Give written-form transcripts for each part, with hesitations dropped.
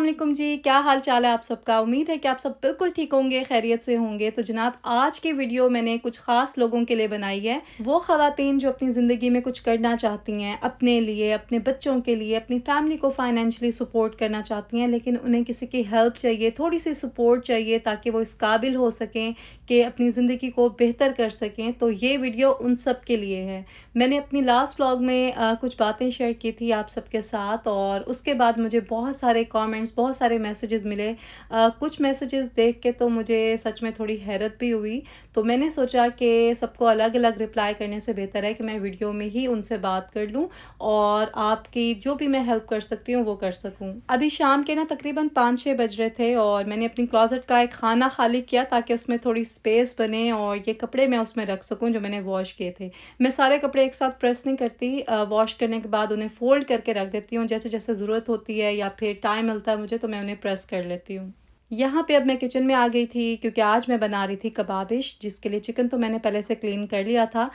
वालेकुम जी, क्या हाल चाल है आप सबका? उम्मीद है कि आप सब बिल्कुल ठीक होंगे, खैरियत से होंगे। तो जनाब आज की वीडियो मैंने कुछ ख़ास लोगों के लिए बनाई है। वो ख़वातीन जो अपनी ज़िंदगी में कुछ करना चाहती हैं, अपने लिए, अपने बच्चों के लिए, अपनी फ़ैमिली को फ़ाइनेंशियली सपोर्ट करना चाहती हैं, लेकिन उन्हें किसी की हेल्प चाहिए, थोड़ी-सी सपोर्ट चाहिए ताकि वो इस काबिल हो सकें कि अपनी ज़िंदगी को बेहतर कर सकें। तो ये वीडियो उन सब के लिए है। मैंने अपनी लास्ट व्लॉग में कुछ बातें शेयर की थी आप सबके साथ और उसके बाद मुझे बहुत सारे कमेंट्स, बहुत सारे मैसेजेस मिले। कुछ मैसेजेस देख के तो मुझे सच में थोड़ी हैरत भी हुई। तो मैंने सोचा कि सबको अलग-अलग रिप्लाई करने से बेहतर है कि मैं वीडियो में ही उनसे बात कर लूँ और आपकी जो भी मैं हेल्प कर सकती हूँ वो कर सकूँ। अभी शाम के ना तकरीबन 5-6 बज रहे थे और मैंने अपनी क्लोज़ेट का एक खाना खाली किया ताकि उसमें थोड़ी स्पेस बने और ये कपड़े मैं उसमें रख सकूँ जो मैंने वॉश किए थे। मैं सारे कपड़े एक साथ प्रेस नहीं करती, वॉश करने के बाद उन्हें फ़ोल्ड करके रख देती हूँ, जैसे-जैसे ज़रूरत होती है या फिर टाइम मिलता है मुझे तो मैं उन्हें प्रेस कर लेती हूँ। यहाँ पे अब मैं किचन में आ गई थी क्योंकि आज मैं बना रही थी कबाबिश, जिसके लिए चिकन तो मैंने पहले से क्लीन कर लिया था।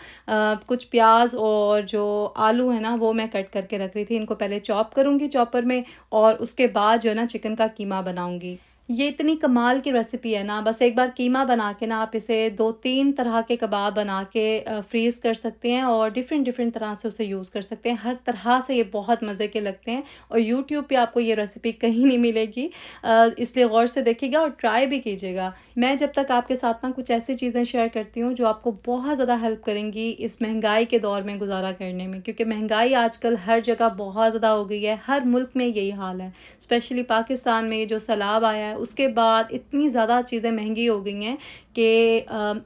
कुछ प्याज़ और जो आलू है ना वो मैं कट करके रख रही थी, इनको पहले चॉप करूँगी चॉपर में और उसके बाद जो है ना चिकन का कीमा बनाऊँगी। ये इतनी कमाल की रेसिपी है ना, बस एक बार कीमा बना के ना आप इसे 2-3 तरह के कबाब बना के फ्रीज़ कर सकते हैं और डिफ़रेंट-डिफ़रेंट तरह से उसे यूज़ कर सकते हैं। हर तरह से ये बहुत मज़े के लगते हैं और यूट्यूब पे आपको ये रेसिपी कहीं नहीं मिलेगी। इसलिए गौर से देखिएगा और ट्राई भी कीजिएगा। मैं जब तक आपके साथ ना कुछ ऐसी चीज़ें शेयर करती हूँ जो आपको बहुत ज़्यादा हेल्प करेंगी इस महँगाई के दौर में गुज़ारा करने में, क्योंकि महँगाई आजकल हर जगह बहुत ज़्यादा हो गई है, हर मुल्क में यही हाल है। स्पेशली पाकिस्तान में जो सैलाब आया है उसके बाद इतनी ज़्यादा चीज़ें महंगी हो गई हैं कि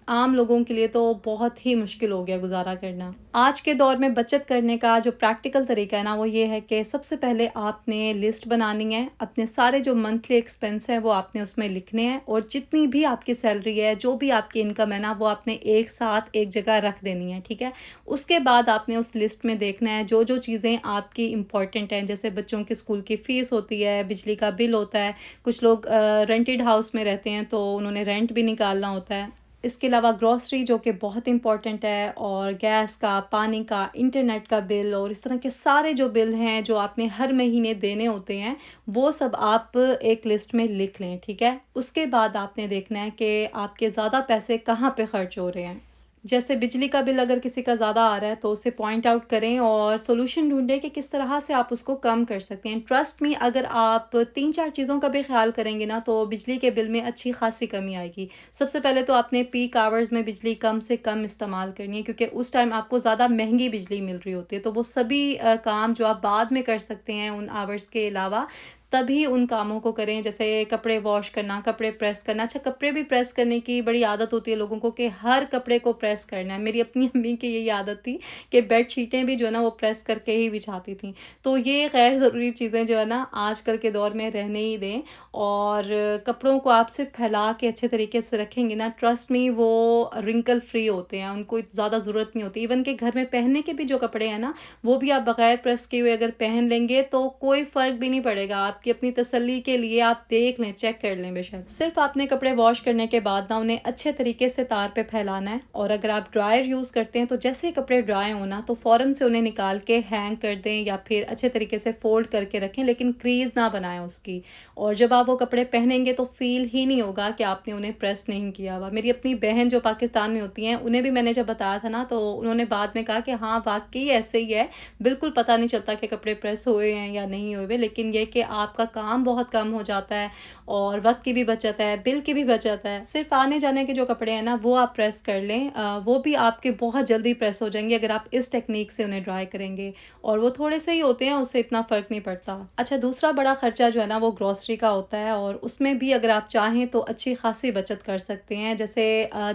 आम लोगों के लिए तो बहुत ही मुश्किल हो गया गुज़ारा करना। आज के दौर में बचत करने का जो प्रैक्टिकल तरीका है ना वो ये है कि सबसे पहले आपने लिस्ट बनानी है, अपने सारे जो मंथली एक्सपेंस हैं वो आपने उसमें लिखने हैं और जितनी भी आपकी सैलरी है, जो भी आपकी इनकम है ना वो आपने एक साथ एक जगह रख देनी है, ठीक है? उसके बाद आपने उस लिस्ट में देखना है जो-जो चीज़ें आपकी इम्पोर्टेंट हैं, जैसे बच्चों की स्कूल की फ़ीस होती है, बिजली का बिल होता है, कुछ लोग रेंटेड हाउस में रहते हैं तो उन्होंने रेंट भी निकालना होता है। इसके अलावा ग्रॉसरी जो कि बहुत इम्पोर्टेंट है और गैस का, पानी का, इंटरनेट का बिल और इस तरह के सारे जो बिल हैं जो आपने हर महीने देने होते हैं, वो सब आप एक लिस्ट में लिख लें, ठीक है? उसके बाद आपने देखना है कि आपके ज़्यादा पैसे कहाँ पे खर्च हो रहे हैं। जैसे बिजली का बिल अगर किसी का ज़्यादा आ रहा है तो उसे पॉइंट आउट करें और सॉल्यूशन ढूँढें कि किस तरह से आप उसको कम कर सकते हैं। ट्रस्ट मी, अगर आप 3-4 चीज़ों का भी ख़्याल करेंगे ना तो बिजली के बिल में अच्छी ख़ासी कमी आएगी। सबसे पहले तो आपने पीक आवर्स में बिजली कम से कम इस्तेमाल करनी है क्योंकि उस टाइम आपको ज़्यादा महंगी बिजली मिल रही होती है। तो वो सभी काम जो आप बाद में कर सकते हैं उन आवर्स के अलावा, तभी उन कामों को करें, जैसे कपड़े वॉश करना, कपड़े प्रेस करना। अच्छा, कपड़े भी प्रेस करने की बड़ी आदत होती है लोगों को कि हर कपड़े को प्रेस करना है। मेरी अपनी अम्मी की यही आदत थी कि बेडशीटें भी जो है ना वो प्रेस करके ही बिछाती थीं। तो ये गैर ज़रूरी चीज़ें जो है ना आजकल के दौर में रहने ही दें और कपड़ों को आप सिर्फ़ फैला के अच्छे तरीके से रखेंगे ना, ट्रस्ट मी वो रिंकल फ्री होते हैं, उनको ज़्यादा ज़रूरत नहीं होती। इवन कि घर में पहनने के भी जो कपड़े हैं ना, वो भी आप बगैर प्रेस किए हुए अगर पहन लेंगे तो कोई फ़र्क भी नहीं पड़ेगा। आपकी अपनी तसल्ली के लिए आप देख लें, चेक कर लें बेशक। सिर्फ़ आपने कपड़े वॉश करने के बाद ना उन्हें अच्छे तरीके से तार पे फैलाना है और अगर आप ड्रायर यूज़ करते हैं तो जैसे ही कपड़े ड्राई हों ना तो फ़ौरन से उन्हें निकाल के हैंग कर दें या फिर अच्छे तरीके से फ़ोल्ड करके रखें, लेकिन क्रीज़ ना बनाएँ उसकी। और जब आप वो कपड़े पहनेंगे तो फ़ील ही नहीं होगा कि आपने उन्हें प्रेस नहीं किया हुआ। मेरी अपनी बहन जो पाकिस्तान में होती हैं, उन्हें भी मैंने जब बताया था ना तो उन्होंने बाद में कहा कि हाँ, वाक़ई ऐसे ही है। बिल्कुल पता नहीं चलता कि कपड़े प्रेस हुए हैं या नहीं हुए, लेकिन ये कि आपका काम बहुत कम हो जाता है और वक़्त की भी बचत है, बिल की भी बचत है। सिर्फ़ आने-जाने के जो कपड़े हैं ना वो आप प्रेस कर लें, वो भी आपके बहुत जल्दी प्रेस हो जाएँगे अगर आप इस टेक्नीक से उन्हें ड्राई करेंगे और वो थोड़े से ही होते हैं, उससे इतना फ़र्क नहीं पड़ता। अच्छा, दूसरा बड़ा खर्चा जो है ना वो ग्रॉसरी का होता है और उसमें भी अगर आप चाहें तो अच्छी खासी बचत कर सकते हैं। जैसे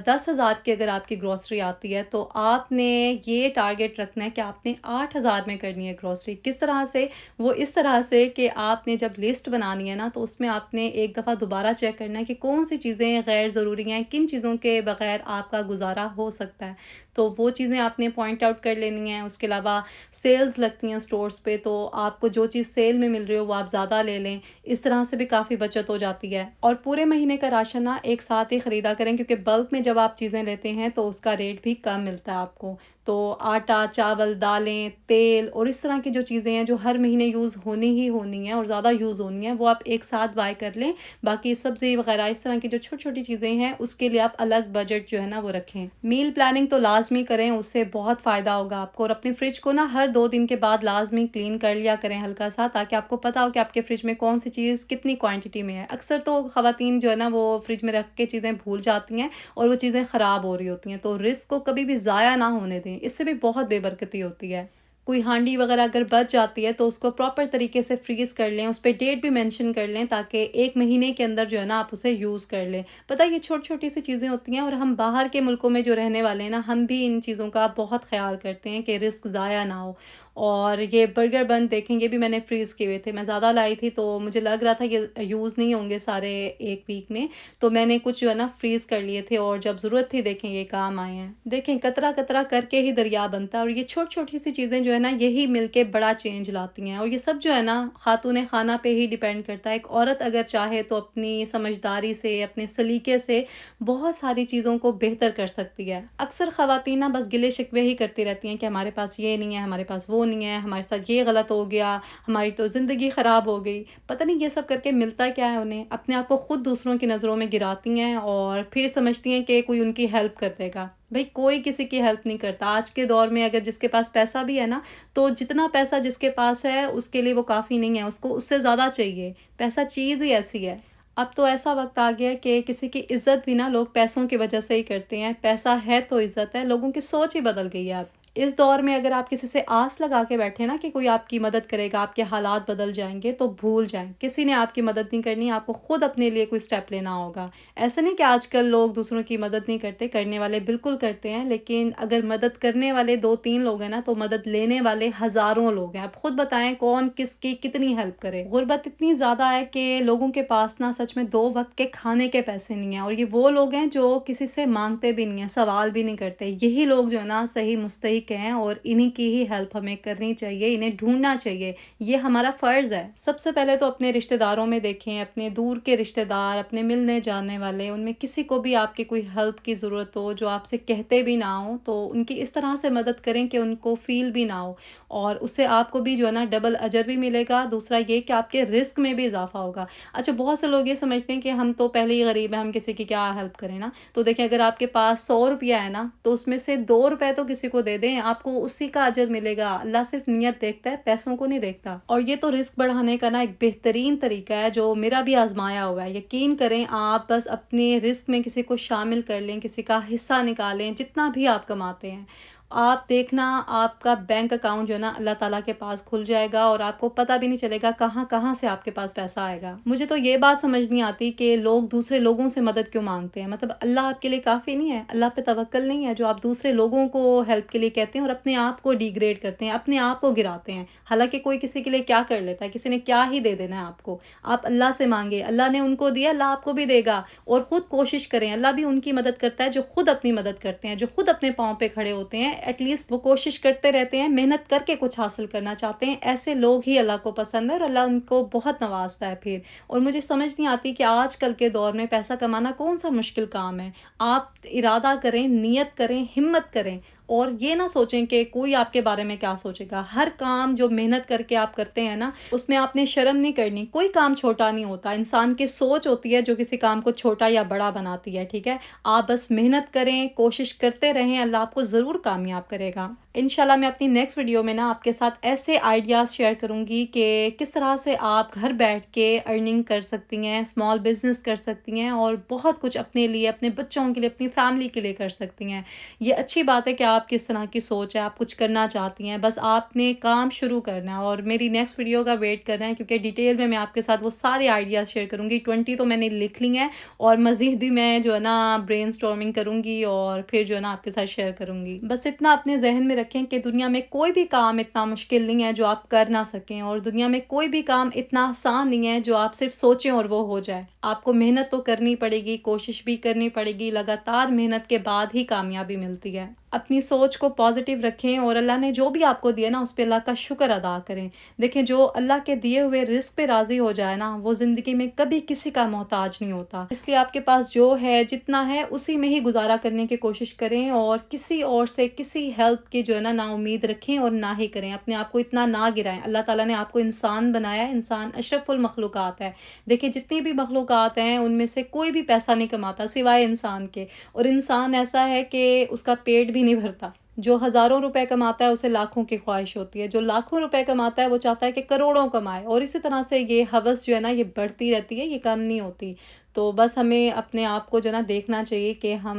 10,000 की अगर आपकी ग्रॉसरी आती है तो आपने ये टारगेट रखना है कि आपने 8,000 में करनी है ग्रॉसरी। किस तरह से? वो इस तरह से कि आपने जब लिस्ट बनानी है ना तो उसमें आपने एक दफ़ा दोबारा चेक करना है कि कौन सी चीज़ें गैर ज़रूरी हैं, किन चीज़ों के बगैर आपका गुज़ारा हो सकता है। تو وہ چیزیں آپ نے پوائنٹ آؤٹ کر لینی ہیں۔ اس کے علاوہ سیلز لگتی ہیں سٹورز پہ، تو آپ کو جو چیز سیل میں مل رہی ہو وہ آپ زیادہ لے لیں، اس طرح سے بھی کافی بچت ہو جاتی ہے۔ اور پورے مہینے کا راشن نا ایک ساتھ ہی خریدا کریں، کیونکہ بلک میں جب آپ چیزیں لیتے ہیں تو اس کا ریٹ بھی کم ملتا ہے آپ کو۔ تو آٹا، چاول، دالیں، تیل اور اس طرح کی جو چیزیں ہیں جو ہر مہینے یوز ہونی ہی ہونی ہیں اور زیادہ یوز ہونی ہیں، وہ آپ ایک ساتھ بائی کر لیں۔ باقی سبزی وغیرہ اس طرح کی جو چھوٹی چھوٹی چیزیں ہیں اس کے لیے آپ الگ بجٹ جو ہے نا وہ رکھیں۔ میل پلاننگ تو لازمی کریں، اس سے بہت فائدہ ہوگا آپ کو۔ اور اپنے فریج کو نا ہر 2 دن کے بعد لازمی کلین کر لیا کریں ہلکا سا، تاکہ آپ کو پتہ ہو کہ آپ کے فریج میں کون سی چیز کتنی کوانٹٹی میں ہے۔ اکثر تو خواتین جو ہے نا وہ فریج میں رکھ کے چیزیں بھول جاتی ہیں اور وہ چیزیں خراب ہو رہی ہوتی ہیں، تو رزق کو کبھی بھی ضائع نہ ہونے دیں، اس سے بھی بہت بے برکتی ہوتی ہے۔ کوئی ہانڈی وغیرہ اگر بچ جاتی ہے تو اس کو پراپر طریقے سے فریز کر لیں، اس پہ ڈیٹ بھی مینشن کر لیں، تاکہ 1 مہینے کے اندر جو ہے نا آپ اسے یوز کر لیں۔ پتہ یہ چھوٹی چھوٹی سی چیزیں ہوتی ہیں، اور ہم باہر کے ملکوں میں جو رہنے والے ہیں نا، ہم بھی ان چیزوں کا بہت خیال کرتے ہیں کہ رزق ضائع نہ ہو۔ اور یہ برگر بن دیکھیں، یہ بھی میں نے فریز کیے ہوئے تھے، میں زیادہ لائی تھی تو مجھے لگ رہا تھا یہ یوز نہیں ہوں گے سارے 1 ویک میں، تو میں نے کچھ جو ہے نا فریز کر لیے تھے، اور جب ضرورت تھی دیکھیں یہ کام آئے ہیں۔ دیکھیں قطرہ قطرہ کر کے ہی دریا بنتا ہے، اور یہ چھوٹی چھوٹی سی چیزیں جو ہے نا یہی مل کے بڑا چینج لاتی ہیں۔ اور یہ سب جو ہے نا خاتون خانہ پہ ہی ڈیپینڈ کرتا ہے۔ ایک عورت اگر چاہے تو اپنی سمجھداری سے، اپنے سلیقے سے بہت ساری چیزوں کو بہتر کر سکتی ہے۔ اکثر خواتین نا بس گلے شکوے ہی کرتی رہتی ہیں کہ ہمارے پاس یہ نہیں ہے، ہمارے پاس وہ نہیں ہے، ہمارے ساتھ یہ غلط ہو گیا، ہماری تو زندگی خراب ہو گئی۔ پتہ نہیں یہ سب کر کے ملتا کیا ہے انہیں، اپنے آپ کو خود دوسروں کی نظروں میں گراتی ہیں، اور پھر سمجھتی ہیں کہ کوئی ان کی ہیلپ کر دے گا۔ بھئی کوئی کسی کی ہیلپ نہیں کرتا آج کے دور میں۔ اگر جس کے پاس پیسہ بھی ہے نا، تو جتنا پیسہ جس کے پاس ہے اس کے لیے وہ کافی نہیں ہے، اس کو اس سے زیادہ چاہیے۔ پیسہ چیز ہی ایسی ہے۔ اب تو ایسا وقت آ گیا ہے کہ کسی کی عزت بھی نا لوگ پیسوں کی وجہ سے ہی کرتے ہیں۔ پیسہ ہے تو عزت ہے، لوگوں کی سوچ ہی بدل گئی ہے اب۔ اس دور میں اگر آپ کسی سے آس لگا کے بیٹھے نا کہ کوئی آپ کی مدد کرے گا، آپ کے حالات بدل جائیں گے، تو بھول جائیں، کسی نے آپ کی مدد نہیں کرنی، آپ کو خود اپنے لیے کوئی سٹیپ لینا ہوگا۔ ایسا نہیں کہ آج کل لوگ دوسروں کی مدد نہیں کرتے، کرنے والے بالکل کرتے ہیں، لیکن اگر مدد کرنے والے 2-3 لوگ ہیں نا، تو مدد لینے والے ہزاروں لوگ ہیں۔ آپ خود بتائیں کون کس کی کتنی ہیلپ کرے۔ غربت اتنی زیادہ ہے کہ لوگوں کے پاس نا سچ میں 2 وقت کے کھانے کے پیسے نہیں ہیں، اور یہ وہ لوگ ہیں جو کسی سے مانگتے بھی نہیں ہیں، سوال بھی نہیں کرتے۔ یہی لوگ جو ہے نا صحیح مستحق ہیں، اور انہی کی ہی ہیلپ ہمیں کرنی چاہیے، انہیں ڈھونڈنا چاہیے، یہ ہمارا فرض ہے۔ سب سے پہلے تو اپنے رشتہ داروں میں دیکھیں، اپنے دور کے رشتہ دار، اپنے ملنے جاننے والے، ان میں کسی کو بھی آپ کی کوئی ہیلپ کی ضرورت ہو، جو آپ سے کہتے بھی نہ ہو، تو ان کی اس طرح سے مدد کریں کہ ان کو فیل بھی نہ ہو، اور اس سے آپ کو بھی جو ہے نا ڈبل اجر بھی ملے گا۔ دوسرا یہ کہ آپ کے رزق میں بھی اضافہ ہوگا۔ اچھا بہت سے لوگ یہ سمجھتے ہیں کہ ہم تو پہلے ہی غریب ہیں، ہم کسی کی کیا ہیلپ کریں نا، تو دیکھیں اگر آپ کے پاس 100 روپیہ ہے نا، تو اس میں سے 2 روپے تو کسی کو دے دیں، آپ کو اسی کا اجر ملے گا۔ اللہ صرف نیت دیکھتا ہے، پیسوں کو نہیں دیکھتا۔ اور یہ تو رزق بڑھانے کا نا ایک بہترین طریقہ ہے جو میرا بھی آزمایا ہوا ہے۔ یقین کریں آپ بس اپنے رزق میں کسی کو شامل کر لیں، کسی کا حصہ نکالیں، جتنا بھی آپ کماتے ہیں، آپ دیکھنا آپ کا بینک اکاؤنٹ جو ہے نا اللہ تعالیٰ کے پاس کھل جائے گا، اور آپ کو پتہ بھی نہیں چلے گا کہاں کہاں سے آپ کے پاس پیسہ آئے گا۔ مجھے تو یہ بات سمجھ نہیں آتی کہ لوگ دوسرے لوگوں سے مدد کیوں مانگتے ہیں۔ مطلب اللہ آپ کے لیے کافی نہیں ہے؟ اللہ پہ توکل نہیں ہے جو آپ دوسرے لوگوں کو ہیلپ کے لیے کہتے ہیں اور اپنے آپ کو ڈیگریڈ کرتے ہیں، اپنے آپ کو گراتے ہیں؟ حالانکہ کوئی کسی کے لیے کیا کر لیتا ہے، کسی نے کیا ہی دے دینا ہے آپ کو۔ آپ اللہ سے مانگے، اللہ نے ان کو دیا، اللہ آپ کو بھی دے گا۔ اور خود کوشش کریں، اللہ بھی ان کی مدد کرتا ہے جو خود اپنی مدد کرتے ہیں، جو خود اپنے پاؤں پہ کھڑے ہوتے ہیں، ایٹ لیسٹ وہ کوشش کرتے رہتے ہیں، محنت کر کے کچھ حاصل کرنا چاہتے ہیں۔ ایسے لوگ ہی اللہ کو پسند ہے، اور اللہ ان کو بہت نوازتا ہے پھر۔ اور مجھے سمجھ نہیں آتی کہ آج کل کے دور میں پیسہ کمانا کون سا مشکل کام ہے۔ آپ ارادہ کریں، نیت کریں، ہمت کریں، اور یہ نہ سوچیں کہ کوئی آپ کے بارے میں کیا سوچے گا۔ ہر کام جو محنت کر کے آپ کرتے ہیں نا، اس میں آپ نے شرم نہیں کرنی۔ کوئی کام چھوٹا نہیں ہوتا، انسان کی سوچ ہوتی ہے جو کسی کام کو چھوٹا یا بڑا بناتی ہے، ٹھیک ہے؟ آپ بس محنت کریں، کوشش کرتے رہیں، اللہ آپ کو ضرور کامیاب کرے گا۔ انشاءاللہ میں اپنی نیکسٹ ویڈیو میں نا آپ کے ساتھ ایسے آئیڈیاز شیئر کروں گی کہ کس طرح سے آپ گھر بیٹھ کے ارننگ کر سکتی ہیں، اسمال بزنس کر سکتی ہیں، اور بہت کچھ اپنے لیے، اپنے بچوں کے لیے، اپنی فیملی کے لیے کر سکتی ہیں۔ یہ اچھی بات ہے کہ آپ کس طرح کی سوچ ہے، آپ کچھ کرنا چاہتی ہیں، بس آپ نے کام شروع کرنا ہے۔ اور میری نیکسٹ ویڈیو کا ویٹ کرنا ہے، کیونکہ ڈیٹیل میں آپ کے ساتھ وہ سارے آئیڈیاز شیئر کروں گی۔ 20 تو میں نے لکھ لی ہیں، اور مزید بھی میں جو ہے نا برین سٹارمنگ کروں گی، اور پھر جو ہے نا آپ کے ساتھ شیئر کروں گی۔ بس اتنا اپنے ذہن میں رکھ रखें कि दुनिया में कोई भी काम इतना मुश्किल नहीं है जो आप कर ना सकें, और दुनिया में कोई भी काम इतना आसान नहीं है जो आप सिर्फ सोचें और वो हो जाए। आपको मेहनत तो करनी पड़ेगी, कोशिश भी करनी पड़ेगी, लगातार मेहनत के बाद ही कामयाबी मिलती है। अपनी सोच को पॉजिटिव रखें और अल्लाह ने जो भी आपको दिया ना उस पे अल्लाह का शुक्र अदा करें। देखें, जो अल्लाह के दिए हुए रिस्क पे राज़ी हो जाए ना, वो ज़िंदगी में कभी किसी का मोहताज नहीं होता। इसलिए आपके पास जो है, जितना है, उसी में ही गुजारा करने की कोशिश करें और किसी और से किसी हेल्प की जो है ना उम्मीद रखें और ना ही करें। अपने आप को इतना ना गिराएं। अल्लाह ताला ने आपको इंसान बनाया है, इंसान अशरफुल मखलूक़ात है। देखिए, जितनी भी मखलूक़ात हैं उनमें से कोई भी पैसा नहीं कमाता सिवाय इंसान के, और इंसान ऐसा है कि उसका पेट भी नहीं भरता। जो हज़ारों रुपए कमाता है उसे लाखों की ख्वाहिश होती है, जो लाखों रुपए कमाता है वो चाहता है कि करोड़ों कमाए, और इसी तरह से ये हवस जो है ना ये बढ़ती रहती है, ये कम नहीं होती। तो बस हमें अपने आप को जो ना देखना चाहिए कि हम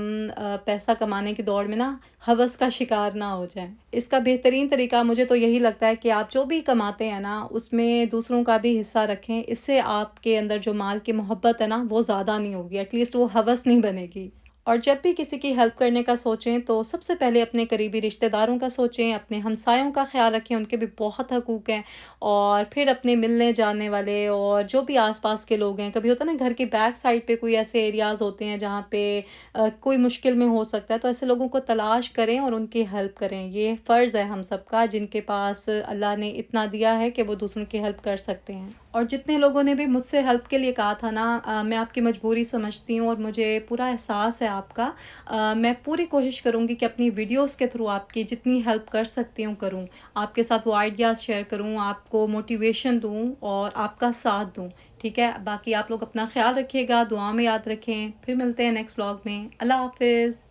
पैसा कमाने की दौड़ में ना हवस का शिकार ना हो जाएं। इसका बेहतरीन तरीका मुझे तो यही लगता है कि आप जो भी कमाते हैं ना उसमें दूसरों का भी हिस्सा रखें। इससे आपके अंदर जो माल की मोहब्बत है ना वो ज़्यादा नहीं होगी, एटलीस्ट वो हवस नहीं बनेगी। और जब भी किसी की हेल्प करने का सोचें तो सबसे पहले अपने करीबी रिश्तेदारों का सोचें, अपने हमसायों का ख्याल रखें, उनके भी बहुत हकूक़ हैं, और फिर अपने मिलने जाने वाले और जो भी आसपास के लोग हैं। कभी होता है ना घर की बैक साइड पे कोई ऐसे एरियाज़ होते हैं जहाँ पे कोई मुश्किल में हो सकता है, तो ऐसे लोगों को तलाश करें और उनकी हेल्प करें। ये फ़र्ज़ है हम सबका, जिनके पास अल्लाह ने इतना दिया है कि वो दूसरों की हेल्प कर सकते हैं। और जितने लोगों ने भी मुझसे हेल्प के लिए कहा था ना, मैं आपकी मजबूरी समझती हूँ और मुझे पूरा एहसास है आपका। मैं पूरी कोशिश करूँगी कि अपनी वीडियोस के थ्रू आपकी जितनी हेल्प कर सकती हूँ करूँ, आपके साथ वो आइडियाज़ शेयर करूँ, आपको मोटिवेशन दूँ और आपका साथ दूँ। ठीक है, बाकी आप लोग अपना ख्याल रखिएगा, दुआ में याद रखें। फिर मिलते हैं नेक्स्ट व्लॉग में। अल्लाह हाफिज़।